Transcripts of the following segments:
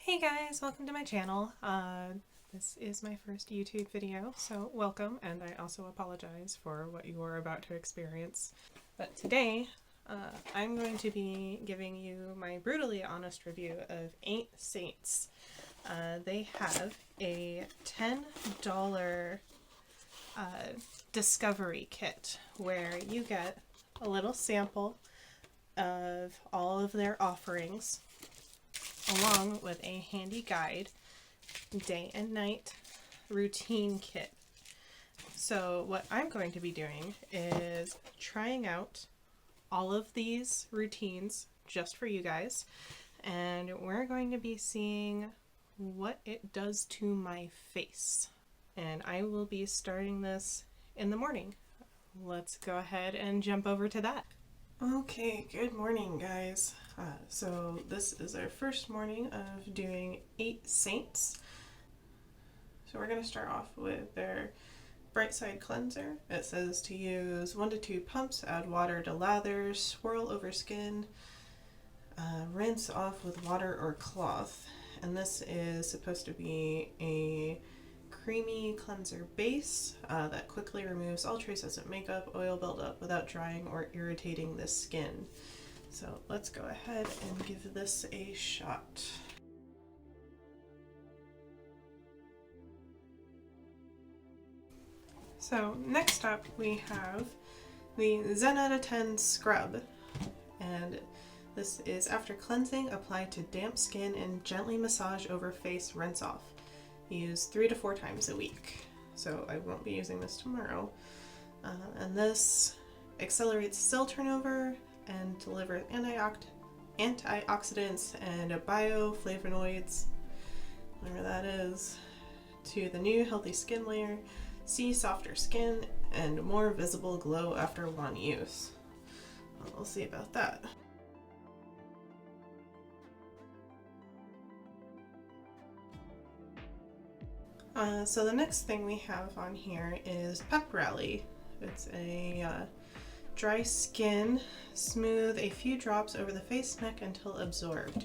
Hey guys, welcome to my channel. This is my first YouTube video, so welcome, and I also apologize for what you are about to experience. But today, I'm going to be giving you my brutally honest review of 8 Saints. They have a $10 discovery kit where you get a little sample of all of their offerings, along with a handy guide, day and night routine kit. So what I'm going to be doing is trying out all of these routines just for you guys, and we're going to be seeing what it does to my face. And I will be starting this in the morning. Let's go ahead and jump over to that. Okay, good morning guys. So this is our first morning of doing 8 Saints. So we're going to start off with their Bright Side Cleanser. It says to use 1 to 2 pumps, add water to lather, swirl over skin, rinse off with water or cloth. And this is supposed to be a creamy cleanser base that quickly removes all traces of makeup, oil buildup without drying or irritating the skin. So let's go ahead and give this a shot. So next up we have the Zen out of 10 Scrub, and this is after cleansing, apply to damp skin and gently massage over face, rinse off. Use 3 to 4 times a week. So I won't be using this tomorrow. And this accelerates cell turnover and delivers antioxidants and bioflavonoids, whatever that is, to the new healthy skin layer. See softer skin and more visible glow after one use. We'll see about that. So the next thing we have on here is Pep Rally. It's a dry skin, smooth a few drops over the face, neck until absorbed.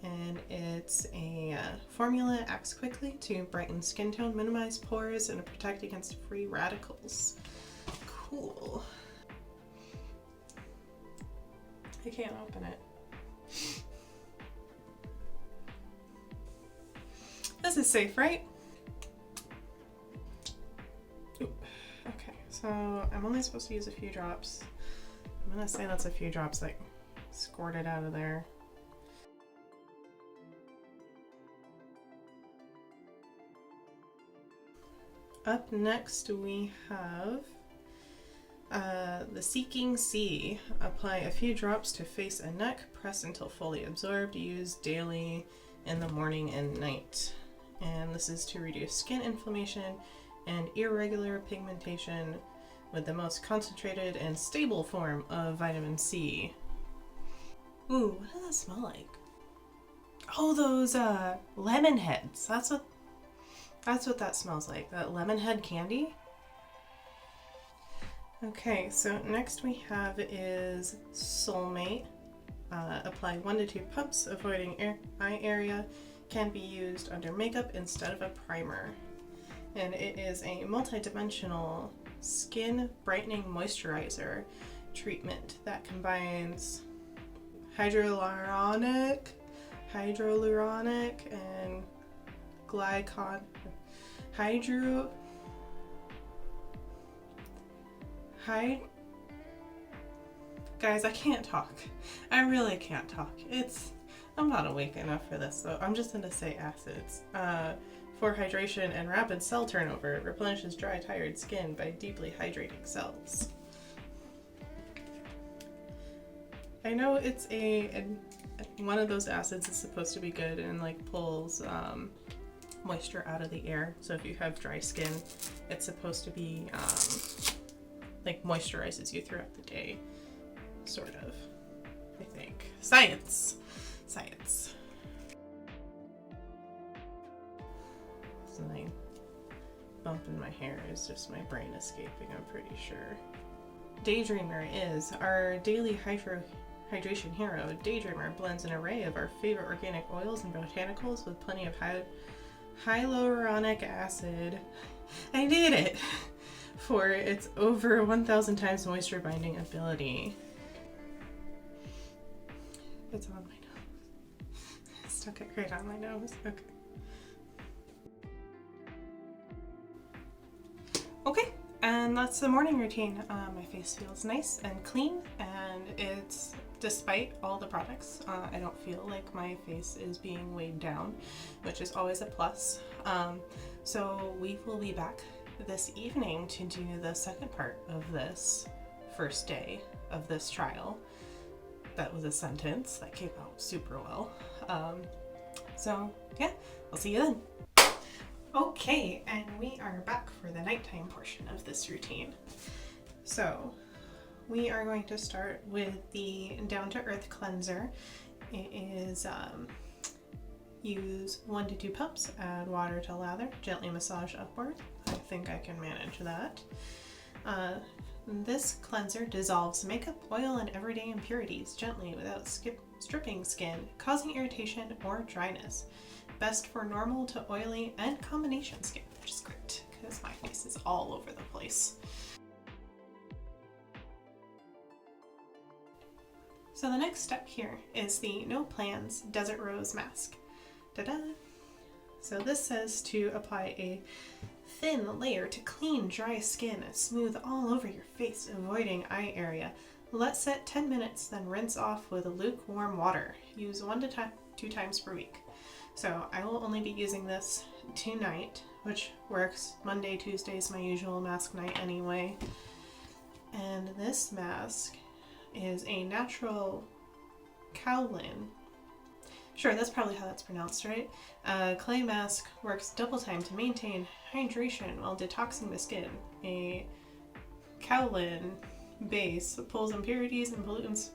And it's a formula that acts quickly to brighten skin tone, minimize pores, and protect against free radicals. Cool. I can't open it. This is safe, right? Okay, so I'm only supposed to use a few drops. I'm gonna say that's a few drops that squirted out of there. Up next we have the Seeking Sea. Apply a few drops to face and neck, press until fully absorbed, use daily in the morning and night. And this is to reduce skin inflammation and irregular pigmentation with the most concentrated and stable form of vitamin C. Ooh, what does that smell like? Oh, those lemon heads. That's what that smells like. That lemon head candy. Okay, so next we have is Soulmate. Apply 1 to 2 pumps, avoiding eye area. Can be used under makeup instead of a primer. And it is a multi-dimensional skin brightening moisturizer treatment that combines hyaluronic and glycon guys, I can't talk. I really can't talk. I'm not awake enough for this, so I'm just gonna say acids. For hydration and rapid cell turnover, it replenishes dry, tired skin by deeply hydrating cells. I know it's one of those acids is supposed to be good and like pulls moisture out of the air. So if you have dry skin, it's supposed to be like moisturizes you throughout the day, sort of. I think science. Something bump in my hair is just my brain escaping, I'm pretty sure. Daydreamer is our daily Hydration Hero Daydreamer blends an array of our favorite organic oils and botanicals with plenty of hyaluronic acid. I did it! For its over 1,000 times moisture binding ability. It's on my nose. I stuck it right on my nose. Okay. Okay, and that's the morning routine. My face feels nice and clean, and it's, despite all the products, I don't feel like my face is being weighed down, which is always a plus. So we will be back this evening to do the second part of this first day of this trial. That was a sentence that came out super well. So yeah, I'll see you then. Okay, and we are back for the nighttime portion of this routine. So we are going to start with the Down to Earth cleanser. It is use 1 to 2 pumps, add water to lather, gently massage upward. I think I can manage that. This cleanser dissolves makeup, oil, and everyday impurities gently without stripping skin, causing irritation or dryness. Best for normal to oily and combination skin, which is great because my face is all over the place. So the next step here is the No Plans Desert Rose Mask. Ta-da! So this says to apply a thin layer to clean, dry skin and smooth all over your face, avoiding eye area. Let set 10 minutes, then rinse off with lukewarm water. Use 1 to 2 times per week. So I will only be using this tonight, which works. Monday, Tuesday is my usual mask night anyway. And this mask is a natural kaolin. Sure, that's probably how that's pronounced, right? Clay mask works double time to maintain hydration while detoxing the skin. A kaolin base pulls impurities and pollutants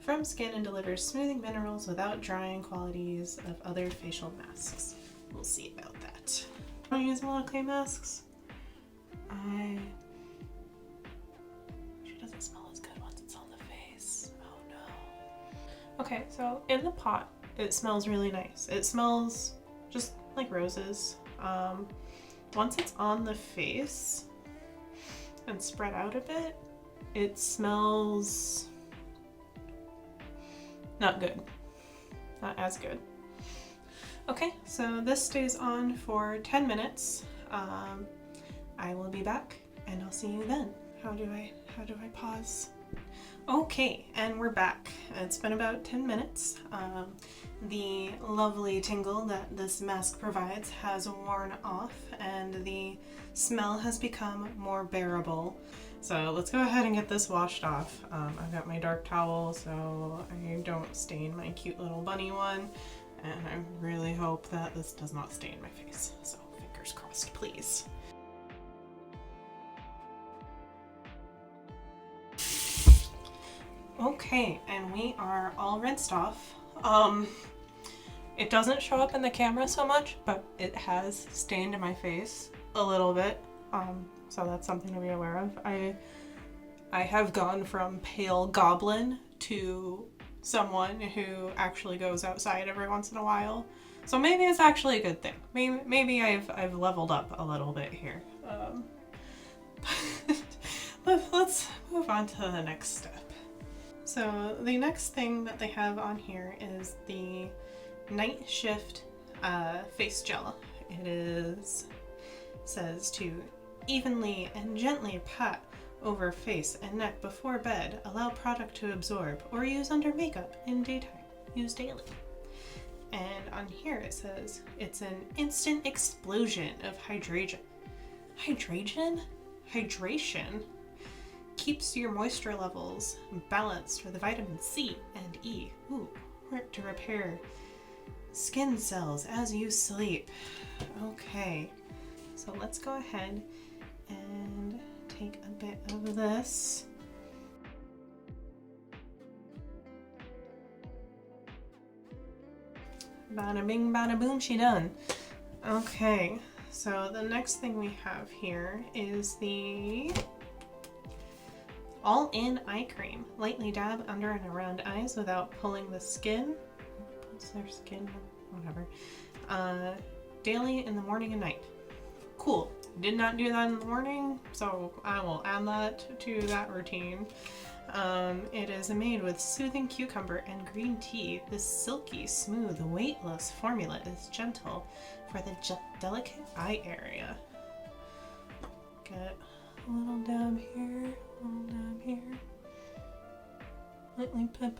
from skin and delivers smoothing minerals without drying qualities of other facial masks. We'll see about that. I don't use a lot of clay masks. She doesn't smell as good once it's on the face. Oh no. Okay, so in the pot, it smells really nice. It smells just like roses. Once it's on the face and spread out a bit, it smells not good. Not as good. Okay, so this stays on for 10 minutes. I will be back and I'll see you then. How do I pause? Okay, and we're back. It's been about 10 minutes. The lovely tingle that this mask provides has worn off and the smell has become more bearable. So let's go ahead and get this washed off. I've got my dark towel so I don't stain my cute little bunny one, and I really hope that this does not stain my face. So fingers crossed, please. Okay, and we are all rinsed off. It doesn't show up in the camera so much, but it has stained my face a little bit. So that's something to be aware of. I have gone from pale goblin to someone who actually goes outside every once in a while. So maybe it's actually a good thing. Maybe I've leveled up a little bit here. Let's move on to the next step. So the next thing that they have on here is the Night Shift face gel. It says to evenly and gently pat over face and neck before bed. Allow product to absorb or use under makeup in daytime. Use daily. And on here it says it's an instant explosion of hydration. Hydration keeps your moisture levels balanced with vitamin C and E. Work to repair skin cells as you sleep. Okay, so let's go ahead and take a bit of this. Bada bing, bada boom, she done. Okay, so the next thing we have here is the All in eye cream. Lightly dab under and around eyes without pulling the skin. Pulls their skin, whatever. Daily in the morning and night. Cool. Did not do that in the morning, so I will add that to that routine. It is made with soothing cucumber and green tea. This silky, smooth, weightless formula is gentle for the delicate eye area. Get a little dab here, a little dab here. Lightly pip.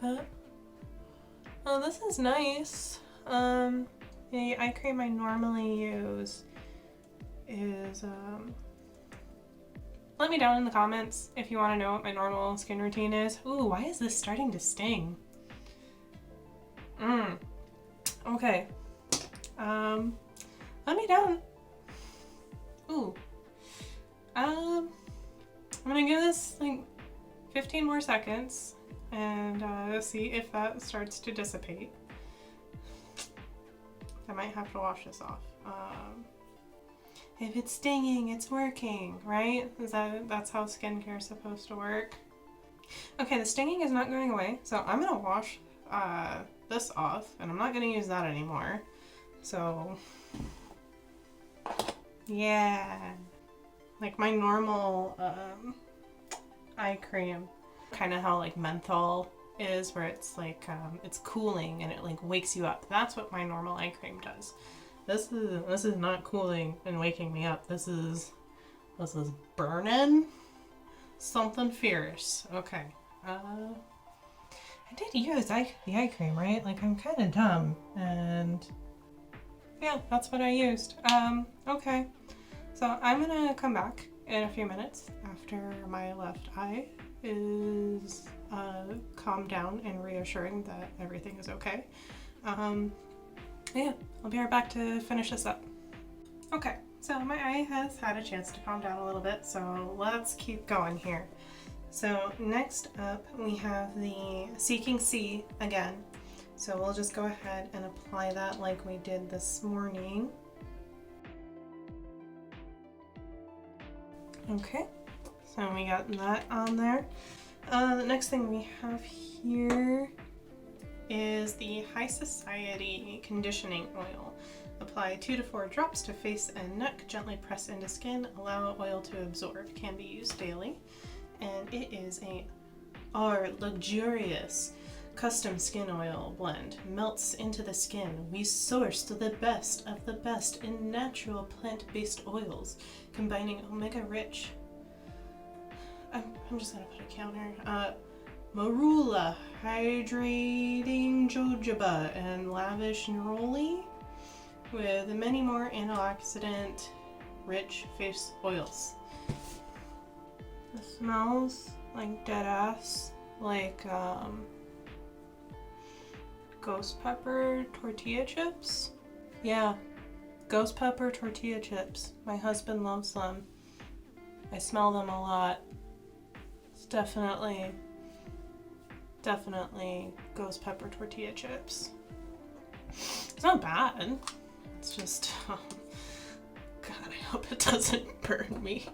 Oh, this is nice. The eye cream I normally use is, let me down in the comments if you want to know what my normal skin routine is. Ooh, why is this starting to sting? Okay. Let me down. Ooh. I'm gonna give this like 15 more seconds and see if that starts to dissipate. I might have to wash this off. If it's stinging, it's working, right? That's how skincare is supposed to work? Okay, the stinging is not going away, so I'm gonna wash this off, and I'm not gonna use that anymore. So, yeah. Like my normal eye cream, kind of how like menthol is, where it's like it's cooling and it like wakes you up. That's what my normal eye cream does. This is not cooling and waking me up. This is burning something fierce. Okay. I did use the eye cream, right? Like I'm kind of dumb, and yeah, that's what I used. Okay. So I'm gonna come back in a few minutes after my left eye is calmed down and reassuring that everything is okay. Yeah, I'll be right back to finish this up. Okay, so my eye has had a chance to calm down a little bit, so let's keep going here. So next up we have the Seeking C again. So we'll just go ahead and apply that like we did this morning. Okay, so we got that on there. The next thing we have here is the High Society Conditioning Oil. Apply 2 to 4 drops to face and neck, gently press into skin, allow oil to absorb. Can be used daily. And it is our luxurious custom skin oil blend. Melts into the skin. We sourced the best of the best in natural plant-based oils, combining omega-rich, I'm just gonna put a counter, marula, hydrating jojoba, and lavish neroli, with many more antioxidant rich face oils. It smells like dead ass, like ghost pepper tortilla chips. Yeah, ghost pepper tortilla chips. My husband loves them. I smell them a lot. It's definitely ghost pepper tortilla chips. It's not bad. It's just, God, I hope it doesn't burn me.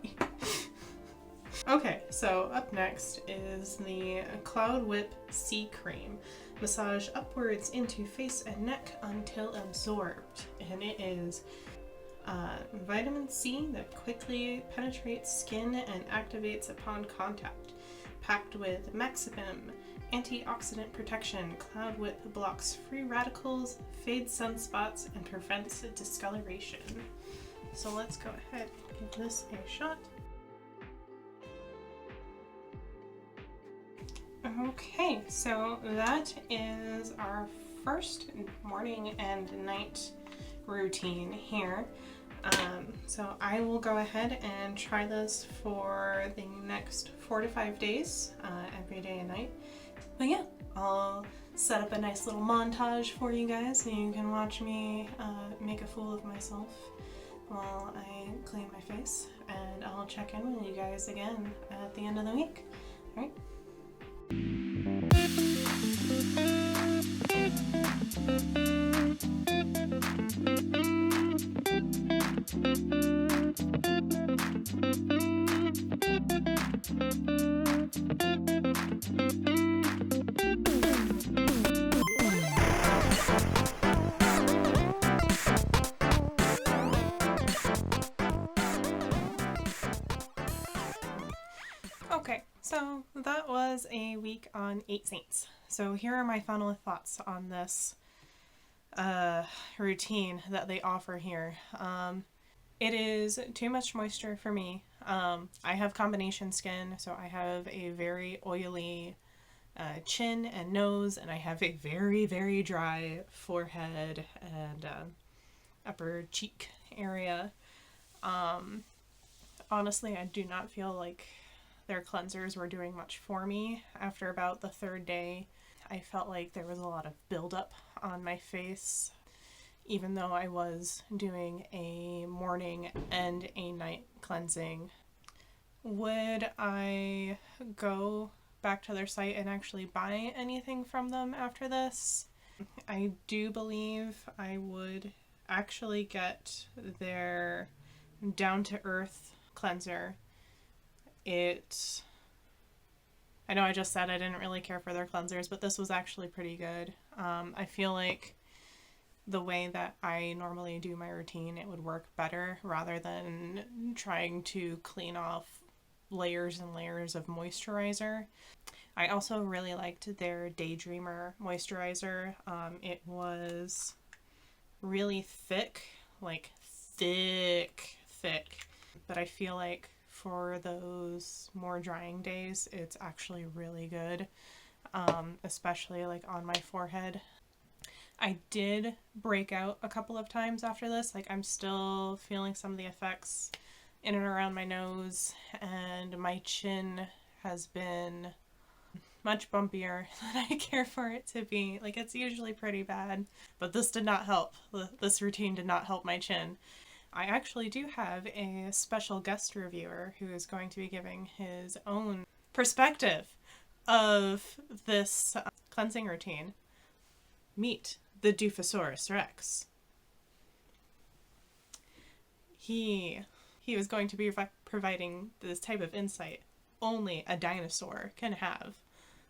Okay, so up next is the Cloud Whip C Cream. Massage upwards into face and neck until absorbed. And it is vitamin C that quickly penetrates skin and activates upon contact. Packed with maximum antioxidant protection, Cloud Whip blocks free radicals, fades sunspots, and prevents discoloration. So let's go ahead and give this a shot. Okay, so that is our first morning and night routine here. So I will go ahead and try this for the next 4 to 5 days, every day and night. But yeah, I'll set up a nice little montage for you guys so you can watch me make a fool of myself while I clean my face, and I'll check in with you guys again at the end of the week. All right? So that was a week on 8 Saints. So here are my final thoughts on this routine that they offer here. It is too much moisture for me. I have combination skin, so I have a very oily chin and nose, and I have a very, very dry forehead and upper cheek area. Honestly, I do not feel like their cleansers were doing much for me. After about the third day, I felt like there was a lot of buildup on my face, even though I was doing a morning and a night cleansing. Would I go back to their site and actually buy anything from them after this? I do believe I would actually get their down-to-earth cleanser. I know I just said I didn't really care for their cleansers, but this was actually pretty good. I feel like the way that I normally do my routine, it would work better rather than trying to clean off layers and layers of moisturizer. I also really liked their Daydreamer moisturizer. It was really thick, like thick, but I feel like for those more drying days, it's actually really good, especially like on my forehead. I did break out a couple of times after this. Like, I'm still feeling some of the effects in and around my nose, and my chin has been much bumpier than I care for it to be. Like, it's usually pretty bad, but this did not help. This routine did not help my chin. I actually do have a special guest reviewer who is going to be giving his own perspective of this cleansing routine. Meet the Doofosaurus Rex. He was going to be providing this type of insight only a dinosaur can have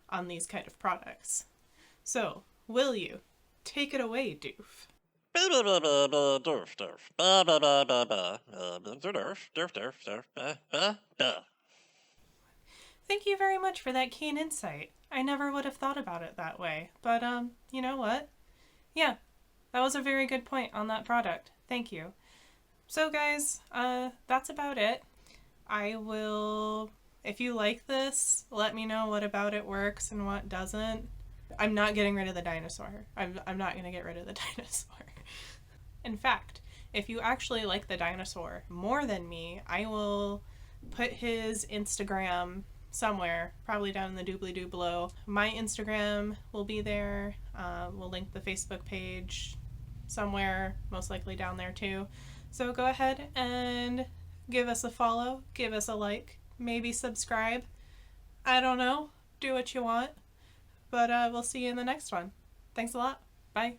on these kind of products. So, will you take it away, Doof? Thank you very much for that keen insight. I never would have thought about it that way. But, you know what? Yeah, that was a very good point on that product. Thank you. So, guys, that's about it. I will, if you like this, let me know what about it works and what doesn't. I'm not getting rid of the dinosaur. I'm not going to get rid of the dinosaur. In fact, if you actually like the dinosaur more than me, I will put his Instagram somewhere, probably down in the doobly-doo below. My Instagram will be there. We'll link the Facebook page somewhere, most likely down there too. So go ahead and give us a follow, give us a like, maybe subscribe. I don't know. Do what you want. But we'll see you in the next one. Thanks a lot. Bye.